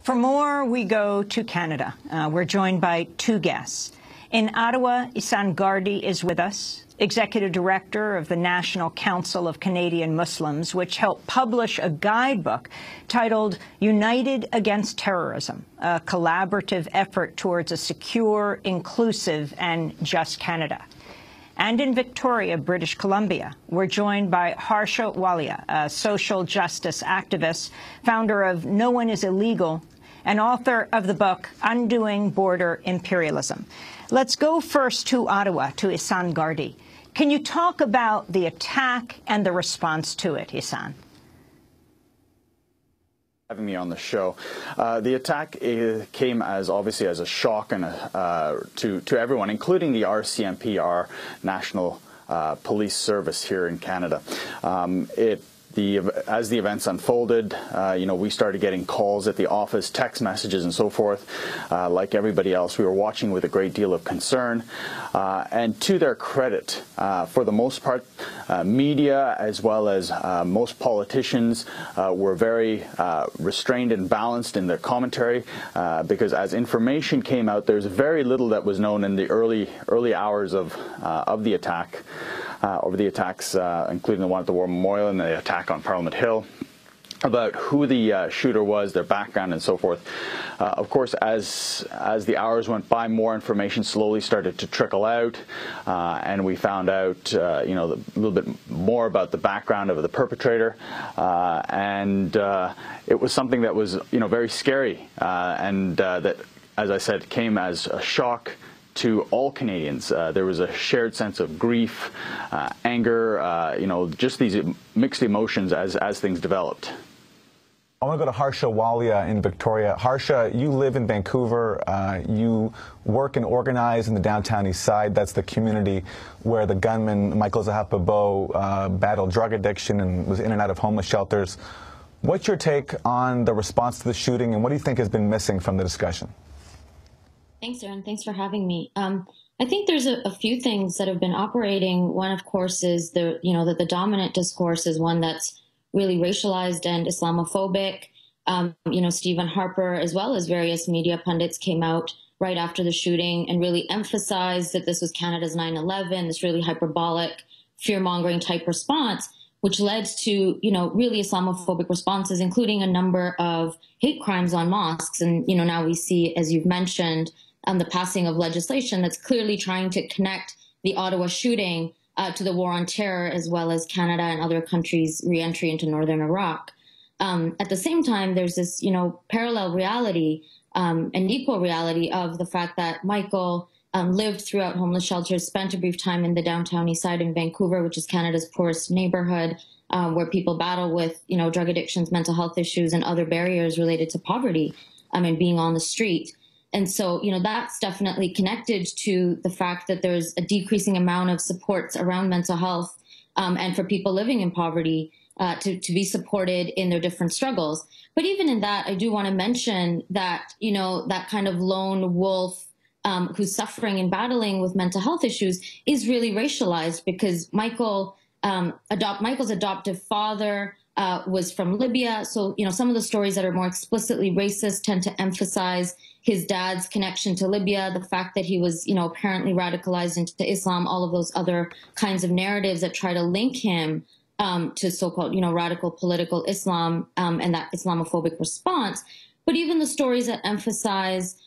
For more, we go to Canada. We're joined by two guests. In Ottawa, Ihsan Gardi is with us, Executive Director of the National Council of Canadian Muslims, which helped publish a guidebook titled United Against Terrorism, a collaborative effort towards a secure, inclusive and just Canada. And in Victoria, British Columbia, we're joined by Harsha Walia, a social justice activist, founder of No One is Illegal, and author of the book Undoing Border Imperialism. Let's go first to Ottawa, to Ihsan Gardi. Can you talk about the attack and the response to it, Ihsan? Having me on the show. The attack came obviously as a shock and to everyone, including the RCMP, our national police service here in Canada. As the events unfolded, we started getting calls at the office, text messages and so forth. Like everybody else, we were watching with a great deal of concern. And to their credit, for the most part, media as well as most politicians were very restrained and balanced in their commentary because as information came out, there's very little that was known in the early hours of the attack. Over the attacks, including the one at the War Memorial and the attack on Parliament Hill, about who the shooter was, their background, and so forth. Of course, as the hours went by, more information slowly started to trickle out, and we found out, a little bit more about the background of the perpetrator, and it was something that was, very scary, and that, as I said, came as a shock to all Canadians. There was a shared sense of grief, anger, just these mixed emotions as things developed. I want to go to Harsha Walia in Victoria. Harsha, you live in Vancouver. You work and organize in the downtown east side. That's the community where the gunman, Michael Zahapabo, battled drug addiction and was in and out of homeless shelters. What's your take on the response to the shooting, and what do you think has been missing from the discussion? Thanks, Aaron. Thanks for having me. I think there's a few things that have been operating. One, of course, is that the dominant discourse is one that's really racialized and Islamophobic. Stephen Harper, as well as various media pundits, came out right after the shooting and really emphasized that this was Canada's 9/11, this really hyperbolic, fear-mongering type response, which led to, really Islamophobic responses, including a number of hate crimes on mosques. And, now we see, as you've mentioned, the passing of legislation that's clearly trying to connect the Ottawa shooting to the war on terror, as well as Canada and other countries' reentry into northern Iraq. At the same time, there's this, parallel reality and equal reality of the fact that Michael lived throughout homeless shelters, spent a brief time in the downtown east side in Vancouver, which is Canada's poorest neighborhood, where people battle with, drug addictions, mental health issues, and other barriers related to poverty and being on the street. And so, that's definitely connected to the fact that there's a decreasing amount of supports around mental health and for people living in poverty to be supported in their different struggles. But even in that, I do want to mention that, that kind of lone wolf who's suffering and battling with mental health issues is really racialized because Michael's adoptive father was from Libya. So, some of the stories that are more explicitly racist tend to emphasize his dad's connection to Libya, the fact that he was, apparently radicalized into Islam, all of those other kinds of narratives that try to link him to so-called, radical political Islam and that Islamophobic response. But even the stories that emphasize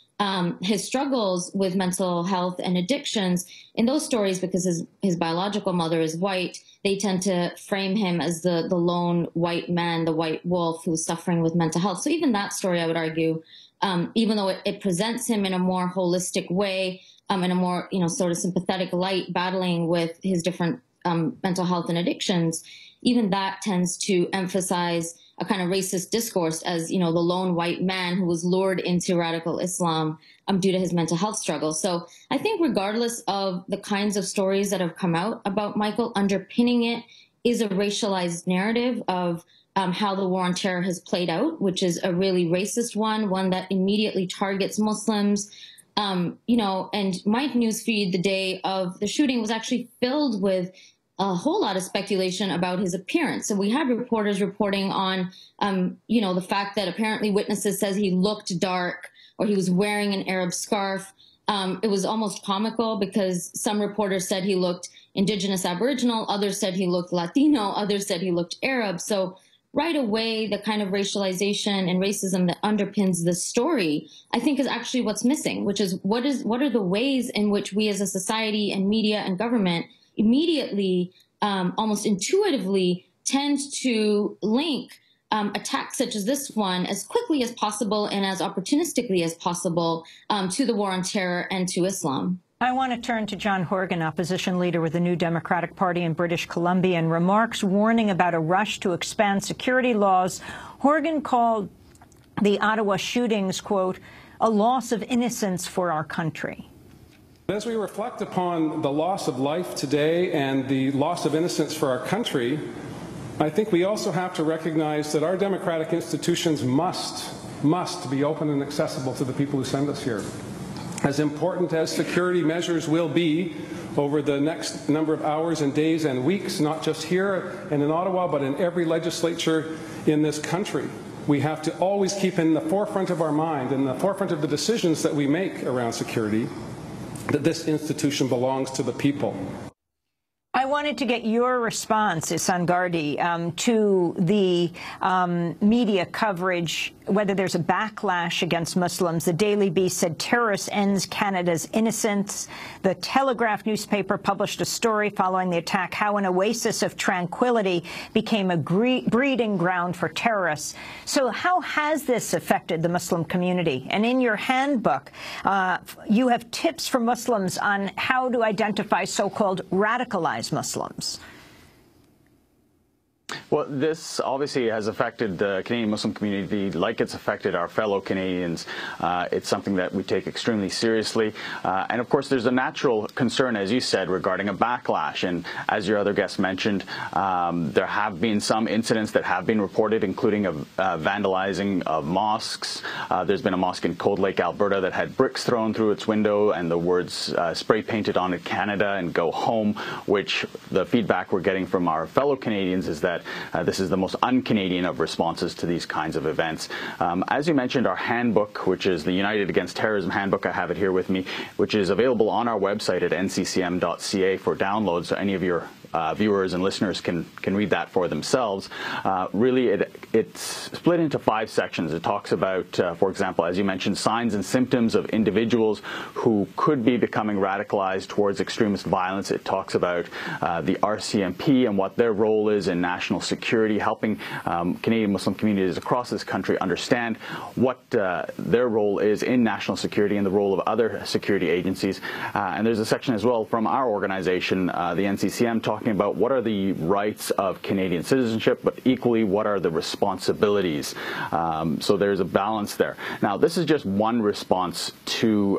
his struggles with mental health and addictions, in those stories, because his biological mother is white, they tend to frame him as the lone white man, the white wolf who's suffering with mental health. So even that story, I would argue, even though it presents him in a more holistic way, in a more, sort of sympathetic light, battling with his different mental health and addictions, even that tends to emphasize a kind of racist discourse as, the lone white man who was lured into radical Islam due to his mental health struggle. So I think regardless of the kinds of stories that have come out about Michael, underpinning it is a racialized narrative of how the war on terror has played out, which is a really racist one that immediately targets Muslims. And my newsfeed the day of the shooting was actually filled with a whole lot of speculation about his appearance. So we had reporters reporting on, the fact that apparently witnesses says he looked dark or he was wearing an Arab scarf. It was almost comical because some reporters said he looked indigenous Aboriginal, others said he looked Latino, others said he looked Arab. So right away, the kind of racialization and racism that underpins this story, I think, is actually what's missing, which is what are the ways in which we as a society and media and government immediately, almost intuitively, tend to link attacks such as this one as quickly as possible and as opportunistically as possible to the war on terror and to Islam. I want to turn to John Horgan, opposition leader with the New Democratic Party in British Columbia, and remarks warning about a rush to expand security laws. Horgan called the Ottawa shootings, quote, a loss of innocence for our country. As we reflect upon the loss of life today and the loss of innocence for our country, I think we also have to recognize that our democratic institutions must be open and accessible to the people who send us here. As important as security measures will be over the next number of hours and days and weeks, not just here and in Ottawa, but in every legislature in this country, we have to always keep in the forefront of our mind, in the forefront of the decisions that we make around security, that this institution belongs to the people. I wanted to get your response, Ihsan Gardi, to the media coverage, whether there's a backlash against Muslims. The Daily Beast said terrorist ends Canada's innocence. The Telegraph newspaper published a story following the attack, how an oasis of tranquility became a breeding ground for terrorists. So how has this affected the Muslim community? And in your handbook, you have tips for Muslims on how to identify so-called radicalized Muslims. Well, this obviously has affected the Canadian Muslim community like it's affected our fellow Canadians. It's something that we take extremely seriously. And of course, there's a natural concern, as you said, regarding a backlash. And as your other guest mentioned, there have been some incidents that have been reported, including vandalizing of mosques. There's been a mosque in Cold Lake, Alberta, that had bricks thrown through its window and the words spray painted on it, Canada and go home, which the feedback we're getting from our fellow Canadians is that this is the most un-Canadian of responses to these kinds of events. As you mentioned, our handbook, which is the United Against Terrorism handbook, I have it here with me, which is available on our website at nccm.ca for download, so any of your viewers and listeners can read that for themselves. Really, it's split into 5 sections. It talks about, for example, as you mentioned, signs and symptoms of individuals who could be becoming radicalized towards extremist violence. It talks about the RCMP and what their role is in national security, helping Canadian Muslim communities across this country understand what their role is in national security and the role of other security agencies. And there's a section as well from our organization, the NCCM, talking about what are the rights of Canadian citizenship, but equally what are the responsibilities. So there's a balance there. Now, this is just one response to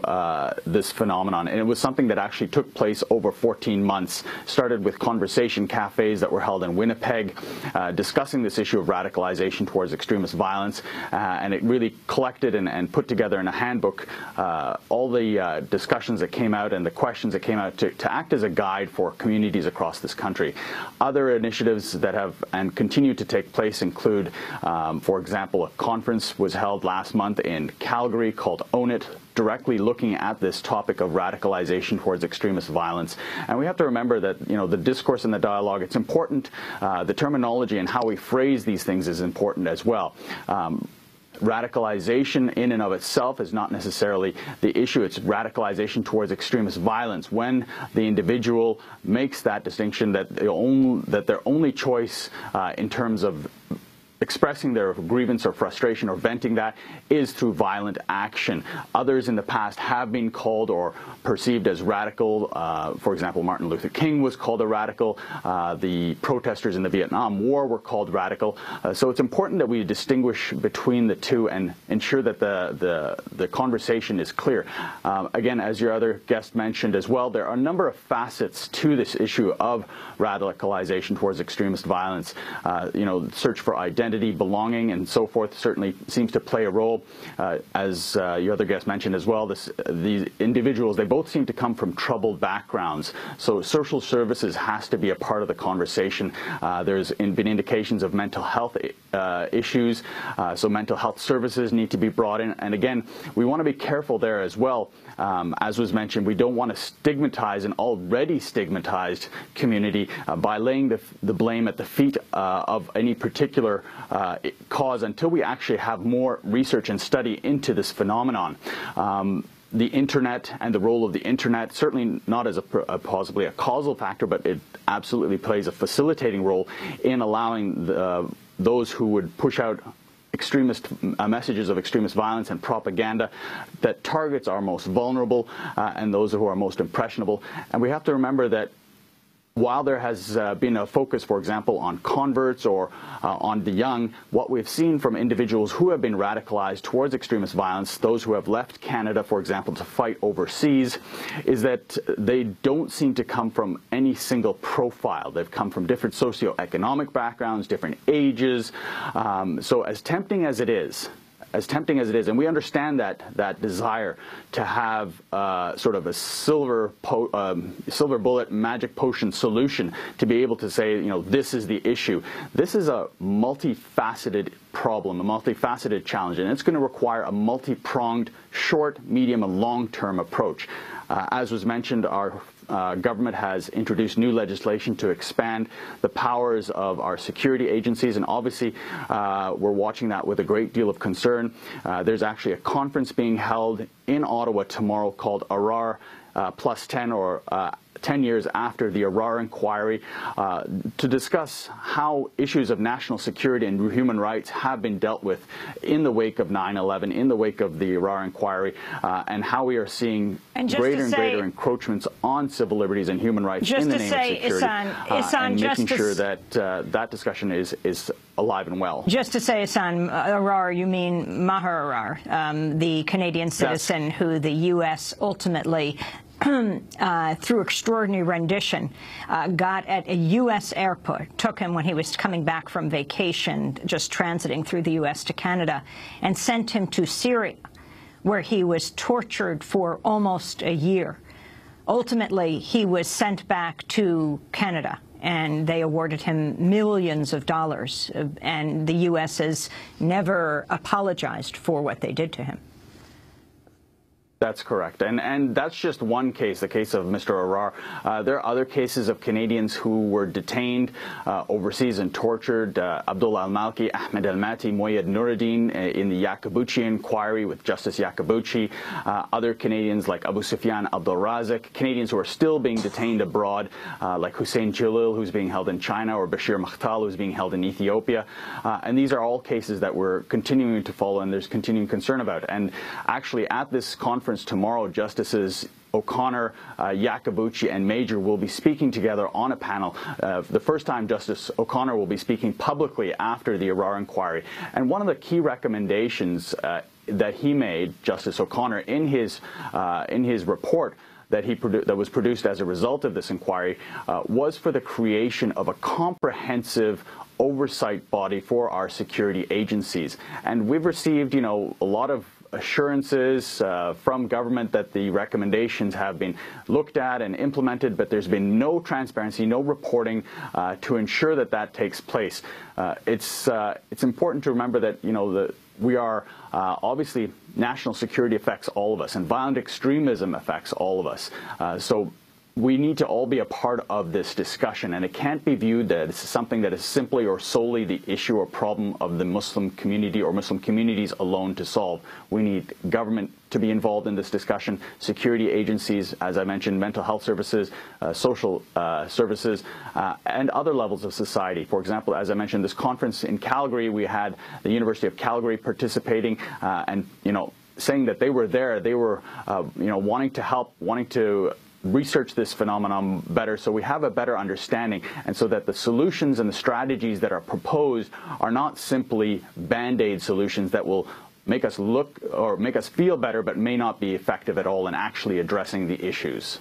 this phenomenon, and it was something that actually took place over 14 months. Started with conversation cafes that were held in Winnipeg, discussing this issue of radicalization towards extremist violence, and it really collected and put together in a handbook all the discussions that came out and the questions that came out to act as a guide for communities across this country. Other initiatives that have and continue to take place include, for example, a conference was held last month in Calgary called Own It, directly looking at this topic of radicalization towards extremist violence. And we have to remember that, the discourse and the dialogue, it's important. The terminology and how we phrase these things is important as well. Radicalization in and of itself is not necessarily the issue. It's radicalization towards extremist violence. When the individual makes that distinction that their only choice in terms of expressing their grievance or frustration or venting that is through violent action. Others in the past have been called or perceived as radical. For example, Martin Luther King was called a radical. The protesters in the Vietnam War were called radical. So it's important that we distinguish between the two and ensure that the conversation is clear. Again, as your other guest mentioned as well, there are a number of facets to this issue of radicalization towards extremist violence. Search for identity, identity, belonging, and so forth certainly seems to play a role. As your other guest mentioned as well, these individuals, they both seem to come from troubled backgrounds. So social services has to be a part of the conversation. There's been indications of mental health issues, so mental health services need to be brought in. And again, we want to be careful there as well. As was mentioned, we don't want to stigmatize an already stigmatized community by laying the blame at the feet of any particular cause until we actually have more research and study into this phenomenon. The internet and the role of the internet, certainly not as possibly a causal factor, but it absolutely plays a facilitating role in allowing those who would push out extremist messages of extremist violence and propaganda that targets our most vulnerable and those who are most impressionable. And we have to remember that while there has been a focus, for example, on converts or on the young, what we've seen from individuals who have been radicalized towards extremist violence, those who have left Canada, for example, to fight overseas, is that they don't seem to come from any single profile. They've come from different socioeconomic backgrounds, different ages. So as tempting as it is, and we understand that desire to have sort of a silver bullet magic potion solution to be able to say, you know, this is the issue. This is a multifaceted problem, a multifaceted challenge, and it's going to require a multi-pronged short, medium, and long-term approach. As was mentioned, our government has introduced new legislation to expand the powers of our security agencies, and obviously we're watching that with a great deal of concern. There's actually a conference being held in Ottawa tomorrow called ARAR Plus 10, or 10 years after the ARAR inquiry, to discuss how issues of national security and human rights have been dealt with in the wake of 9/11, in the wake of the ARAR inquiry, and how we are seeing greater and greater encroachments on civil liberties and human rights in the name of security, and making sure that that discussion is alive and well. Just to say, Ihsan, ARAR, you mean Maher Arar, the Canadian citizen who the U.S. ultimately through extraordinary rendition, got at a U.S. airport, took him when he was coming back from vacation, just transiting through the U.S. to Canada, and sent him to Syria, where he was tortured for almost a year. Ultimately, he was sent back to Canada, and they awarded him millions of dollars, and the U.S. has never apologized for what they did to him. That's correct. And that's just one case, the case of Mr. Arar. There are other cases of Canadians who were detained overseas and tortured. Abdullah al-Malki, Ahmed al-Mati, Moyed Nuruddin in the Yaqubchi inquiry with Justice Yaqubchi. Other Canadians like Abu Sufyan Abdul Razik. Canadians who are still being detained abroad, like Hussein Jalil, who's being held in China, or Bashir Makhtal, who's being held in Ethiopia. And these are all cases that we're continuing to follow and there's continuing concern about. And actually at this conference tomorrow, Justices O'Connor, Yaqubchi, and Major will be speaking together on a panel. The first time Justice O'Connor will be speaking publicly after the ARAR inquiry. And one of the key recommendations that he made, Justice O'Connor, in his report that was produced as a result of this inquiry, was for the creation of a comprehensive oversight body for our security agencies. And we've received, you know, a lot of assurances from government that the recommendations have been looked at and implemented, but there's been no transparency, no reporting to ensure that that takes place. It's important to remember that, you know, we are obviously national security affects all of us, and violent extremism affects all of us. So we need to all be a part of this discussion, and it can't be viewed that it's something that is simply or solely the issue or problem of the Muslim community or Muslim communities alone to solve. We need government to be involved in this discussion, security agencies, as I mentioned, mental health services, social services, and other levels of society. For example, as I mentioned, this conference in Calgary, we had the University of Calgary participating, and, you know, saying that they were there, they were, you know, wanting to help, wanting to research this phenomenon better so we have a better understanding, and so that the solutions and the strategies that are proposed are not simply band-aid solutions that will make us look or make us feel better but may not be effective at all in actually addressing the issues.